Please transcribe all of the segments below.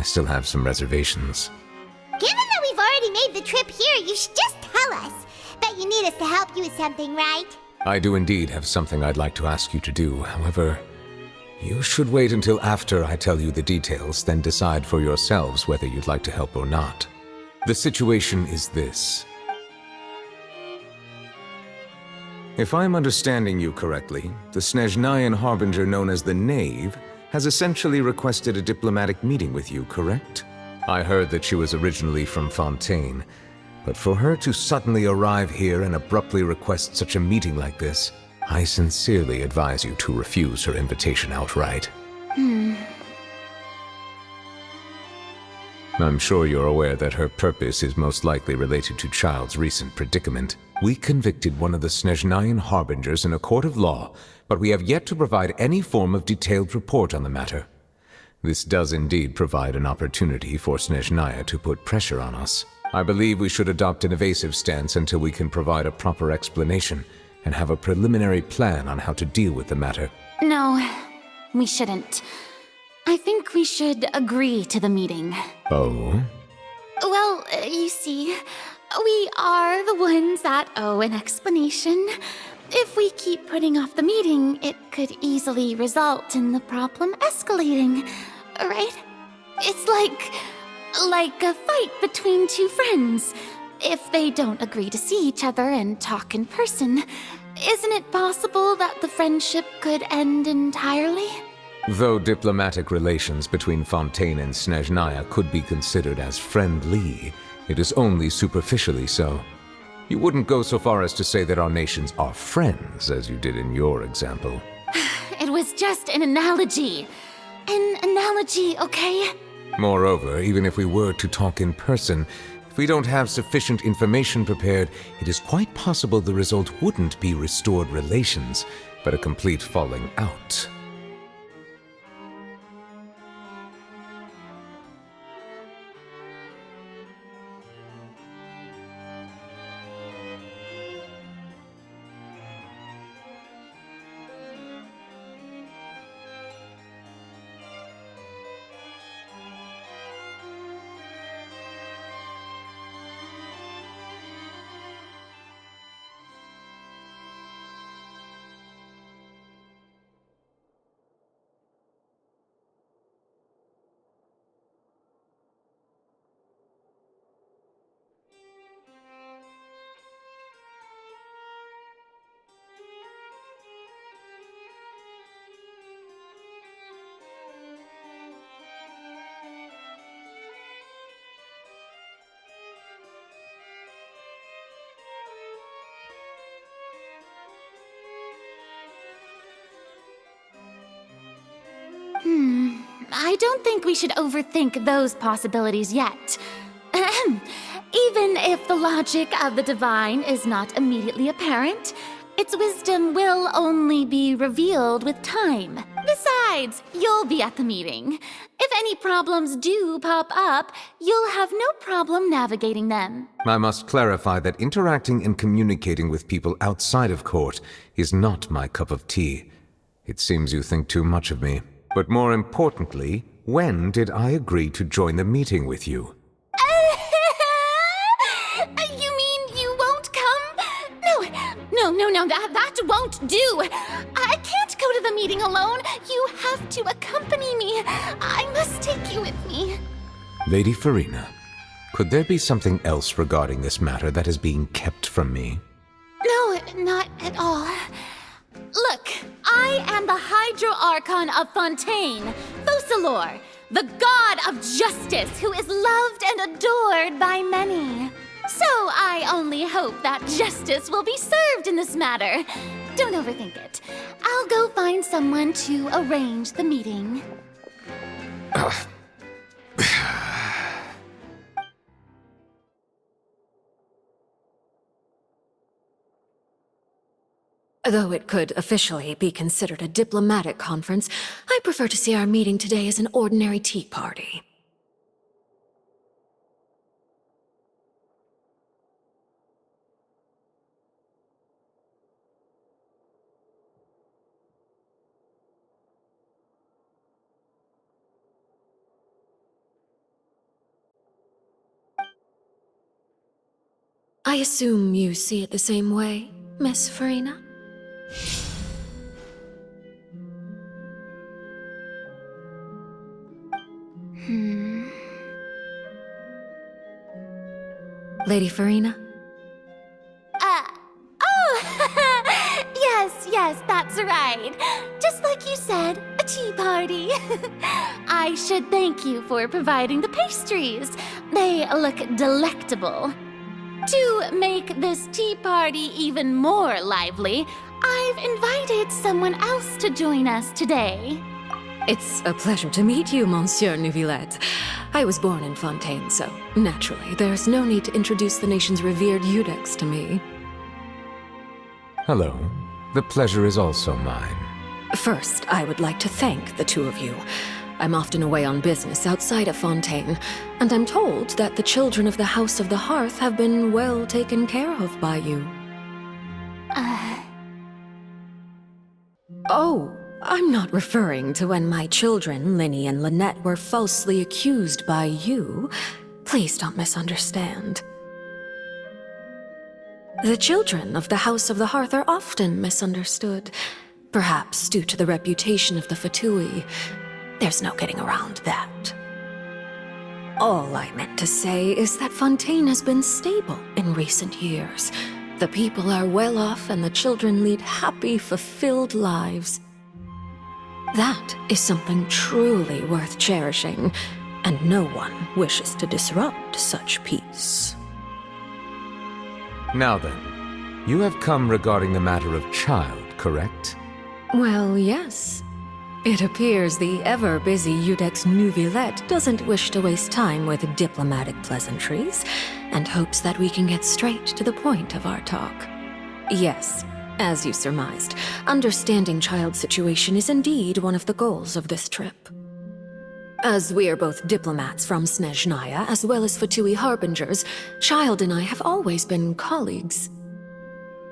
I still have some reservations. Given that we've already made the trip here, you should just tell us. Bet you need us to help you with something, right? I do indeed have something I'd like to ask you to do. However, you should wait until after I tell you the details, then decide for yourselves whether you'd like to help or not. The situation is this. If I'm understanding you correctly, the Snezhnayan harbinger known as the Knave has essentially requested a diplomatic meeting with you, correct? I heard that she was originally from Fontaine, but for her to suddenly arrive here and abruptly request such a meeting like this, I sincerely advise you to refuse her invitation outright. I'm sure you're aware that her purpose is most likely related to Child's recent predicament. We convicted one of the Snezhnayan harbingers in a court of law, but we have yet to provide any form of detailed report on the matter. This does indeed provide an opportunity for Snezhnaya to put pressure on us. I believe we should adopt an evasive stance until we can provide a proper explanation and have a preliminary plan on how to deal with the matter. No, we shouldn't. I think we should agree to the meeting. Oh? Well, you see, we are the ones that owe an explanation. If we keep putting off the meeting, it could easily result in the problem escalating, right? It's like a fight between two friends. If they don't agree to see each other and talk in person, isn't it possible that the friendship could end entirely? Though diplomatic relations between Fontaine and Snezhnaya could be considered as friendly, it is only superficially so. You wouldn't go so far as to say that our nations are friends, as you did in your example. It was just an analogy. An analogy, okay? Moreover, even if we were to talk in person, if we don't have sufficient information prepared, it is quite possible the result wouldn't be restored relations, but a complete falling out. I don't think we should overthink those possibilities yet. Ahem. Even if the logic of the divine is not immediately apparent, its wisdom will only be revealed with time. Besides, you'll be at the meeting. If any problems do pop up, you'll have no problem navigating them. I must clarify that interacting and communicating with people outside of court is not my cup of tea. It seems you think too much of me. But more importantly, when did I agree to join the meeting with you? You mean you won't come? No, that won't do. I can't go to the meeting alone. You have to accompany me. I must take you with me. Lady Furina, could there be something else regarding this matter that is being kept from me? No, not at all. Look, I am the Hydro-Archon of Fontaine, Focalor, the god of justice who is loved and adored by many. So I only hope that justice will be served in this matter. Don't overthink it. I'll go find someone to arrange the meeting. Though it could officially be considered a diplomatic conference, I prefer to see our meeting today as an ordinary tea party. I assume you see it the same way, Miss Furina? Lady Furina? Yes, that's right. Just like you said, a tea party. I should thank you for providing the pastries. They look delectable. To make this tea party even more lively, I've invited someone else to join us today. It's a pleasure to meet you, Monsieur Neuvillette. I was born in Fontaine, so naturally, there's no need to introduce the nation's revered Eudex to me. Hello. The pleasure is also mine. First, I would like to thank the two of you. I'm often away on business outside of Fontaine, and I'm told that the children of the House of the Hearth have been well taken care of by you. Oh, I'm not referring to when my children, Linny and Lynette, were falsely accused by you. Please don't misunderstand. The children of the House of the Hearth are often misunderstood, perhaps due to the reputation of the Fatui. There's no getting around that. All I meant to say is that Fontaine has been stable in recent years. The people are well off and the children lead happy, fulfilled lives. That is something truly worth cherishing, and no one wishes to disrupt such peace. Now then, you have come regarding the matter of child, correct? Well, yes. It appears the ever-busy Eudex Neuvillette doesn't wish to waste time with diplomatic pleasantries, and hopes that we can get straight to the point of our talk. Yes, as you surmised, understanding child's situation is indeed one of the goals of this trip. As we are both diplomats from Snezhnaya, as well as Fatui harbingers, Child and I have always been colleagues.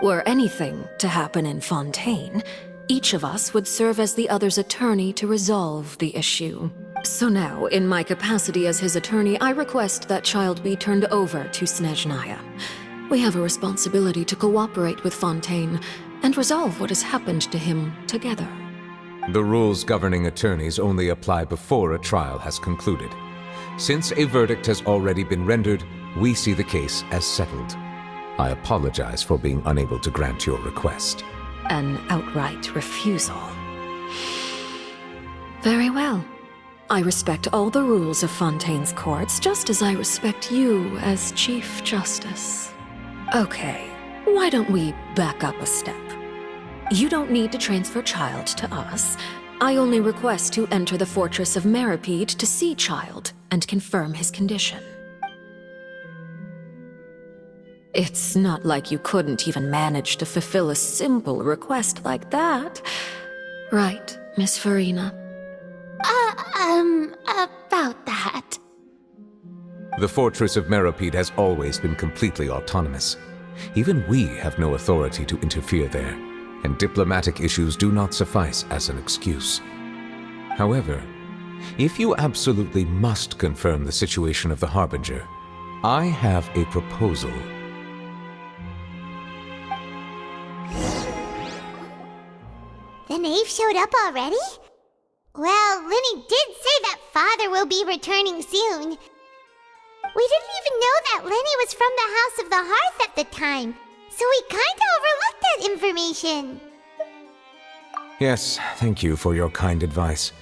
Were anything to happen in Fontaine, each of us would serve as the other's attorney to resolve the issue. So now, in my capacity as his attorney, I request that Child be turned over to Snezhnaya. We have a responsibility to cooperate with Fontaine and resolve what has happened to him together. The rules governing attorneys only apply before a trial has concluded. Since a verdict has already been rendered, we see the case as settled. I apologize for being unable to grant your request. An outright refusal. Very well. I respect all the rules of Fontaine's courts, just as I respect you as Chief Justice. Okay, why don't we back up a step? You don't need to transfer Child to us. I only request to enter the fortress of Meripede to see Child and confirm his condition. It's not like you couldn't even manage to fulfill a simple request like that. Right, Miss Furina? About that. The fortress of Meripede has always been completely autonomous. Even we have no authority to interfere there, and diplomatic issues do not suffice as an excuse. However, if you absolutely must confirm the situation of the Harbinger, I have a proposal. The Knave showed up already? Well, Linny did say that Father will be returning soon. We didn't even know that Linny was from the House of the Hearth at the time, so we kinda overlooked that information. Yes, thank you for your kind advice.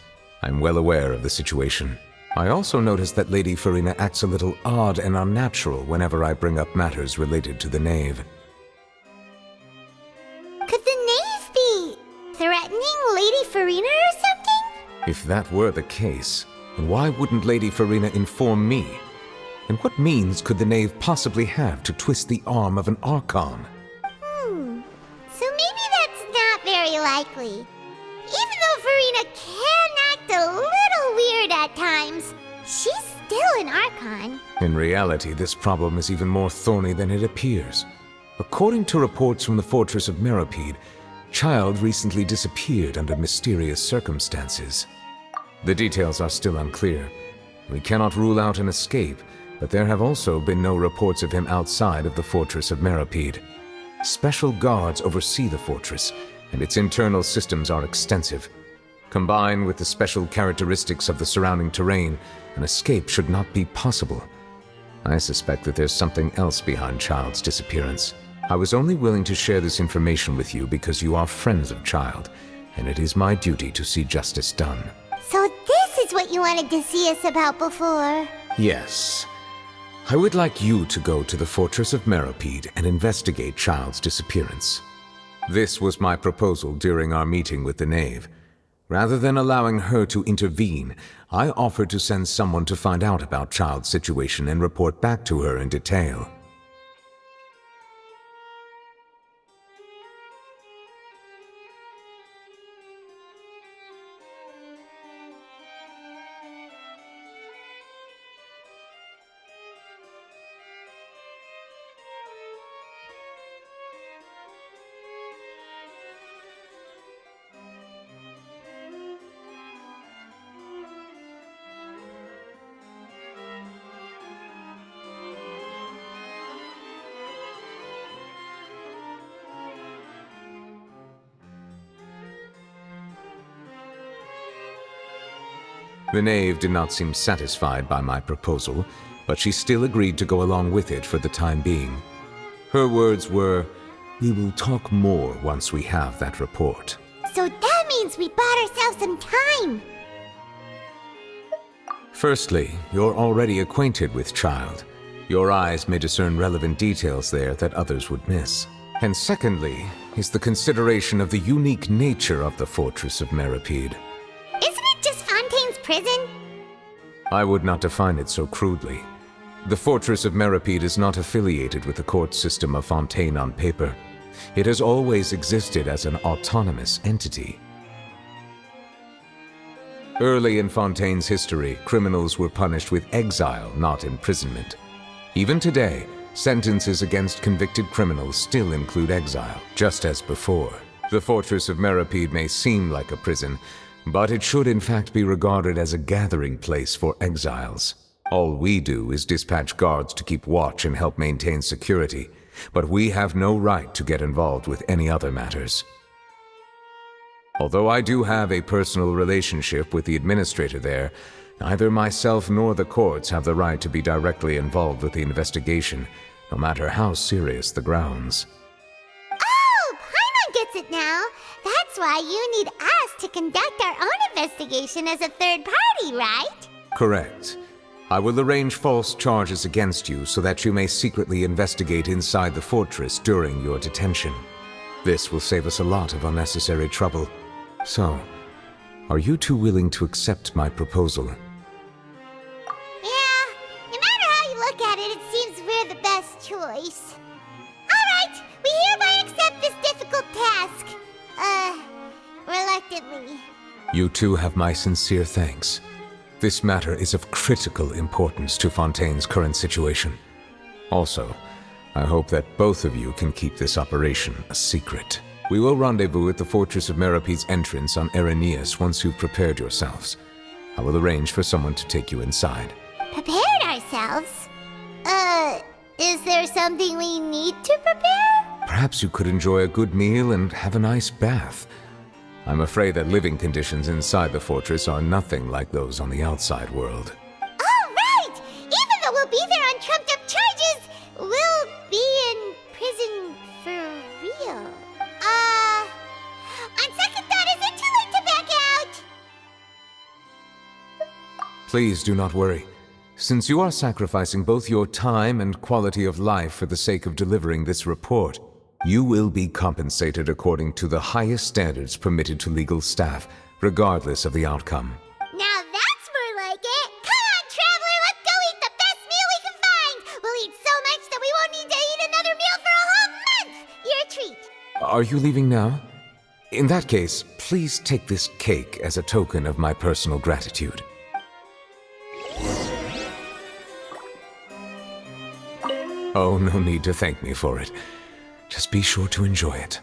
I'm well aware of the situation. I also noticed that Lady Furina acts a little odd and unnatural whenever I bring up matters related to the Knave. Could the Knave be threatening Lady Furina or something? If that were the case, then why wouldn't Lady Furina inform me? And what means could the Knave possibly have to twist the arm of an Archon? So maybe that's not very likely. Even though Furina can act a little weird at times, she's still an Archon. In reality, this problem is even more thorny than it appears. According to reports from the fortress of Meripede, Child recently disappeared under mysterious circumstances. The details are still unclear. We cannot rule out an escape, but there have also been no reports of him outside of the fortress of Meripede. Special guards oversee the fortress, and its internal systems are extensive. Combined with the special characteristics of the surrounding terrain, an escape should not be possible. I suspect that there's something else behind Child's disappearance. I was only willing to share this information with you because you are friends of Child, and it is my duty to see justice done. So this is what you wanted to see us about before? Yes. I would like you to go to the Fortress of Meripede and investigate Child's disappearance. This was my proposal during our meeting with the Knave. Rather than allowing her to intervene, I offered to send someone to find out about Child's situation and report back to her in detail. The Knave did not seem satisfied by my proposal, but she still agreed to go along with it for the time being. Her words were, "We will talk more once we have that report." So that means we bought ourselves some time! Firstly, you're already acquainted with Child. Your eyes may discern relevant details there that others would miss. And secondly, is the consideration of the unique nature of the Fortress of Meripede. Prison? I would not define it so crudely. The Fortress of Meripede is not affiliated with the court system of Fontaine on paper. It has always existed as an autonomous entity. Early in Fontaine's history, criminals were punished with exile, not imprisonment. Even today, sentences against convicted criminals still include exile, just as before. The Fortress of Meripede may seem like a prison, but it should in fact be regarded as a gathering place for exiles. All we do is dispatch guards to keep watch and help maintain security, but we have no right to get involved with any other matters. Although I do have a personal relationship with the administrator there, neither myself nor the courts have the right to be directly involved with the investigation, no matter how serious the grounds. Oh, Paimon gets it now! That's why you need us to conduct our own investigation as a third party, right? Correct. I will arrange false charges against you so that you may secretly investigate inside the fortress during your detention. This will save us a lot of unnecessary trouble. So, are you two willing to accept my proposal? Yeah, no matter how you look at it, it seems we're the best choice. Alright, we hereby accept this difficult task. Reluctantly. You two have my sincere thanks. This matter is of critical importance to Fontaine's current situation. Also, I hope that both of you can keep this operation a secret. We will rendezvous at the Fortress of Meripede's entrance on Erinius once you've prepared yourselves. I will arrange for someone to take you inside. Prepared ourselves? Is there something we need to prepare? Perhaps you could enjoy a good meal and have a nice bath. I'm afraid that living conditions inside the fortress are nothing like those on the outside world. Oh, right! Even though we'll be there on trumped-up charges, we'll be in prison for real. On second thought, is it too late to back out? Please do not worry. Since you are sacrificing both your time and quality of life for the sake of delivering this report, you will be compensated according to the highest standards permitted to legal staff, regardless of the outcome. Now that's more like it! Come on, traveler, let's go eat the best meal we can find! We'll eat so much that we won't need to eat another meal for a whole month! You're a treat! Are you leaving now? In that case, please take this cake as a token of my personal gratitude. Oh, no need to thank me for it. Just be sure to enjoy it.